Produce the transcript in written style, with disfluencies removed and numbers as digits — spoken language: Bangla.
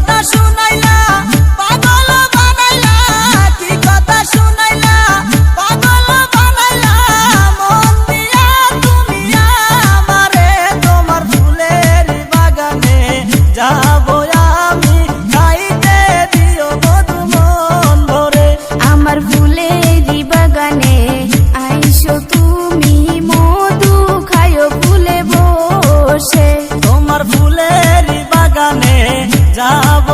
কথা শুনাইলা পাগল বানাইলা, কি কথা শুনাইলা পাগল বানাইলা, মন দিয়া তুমি আমারে তোমার ফুলের বাগানে যাবো আমি, খাইতে দিও মধু মন ভরে। আমার ফুলের বাগানে আইসো তুমি, মধু খায়ো ফুলে বসে। তোমার ফুলের বাগানে যাবো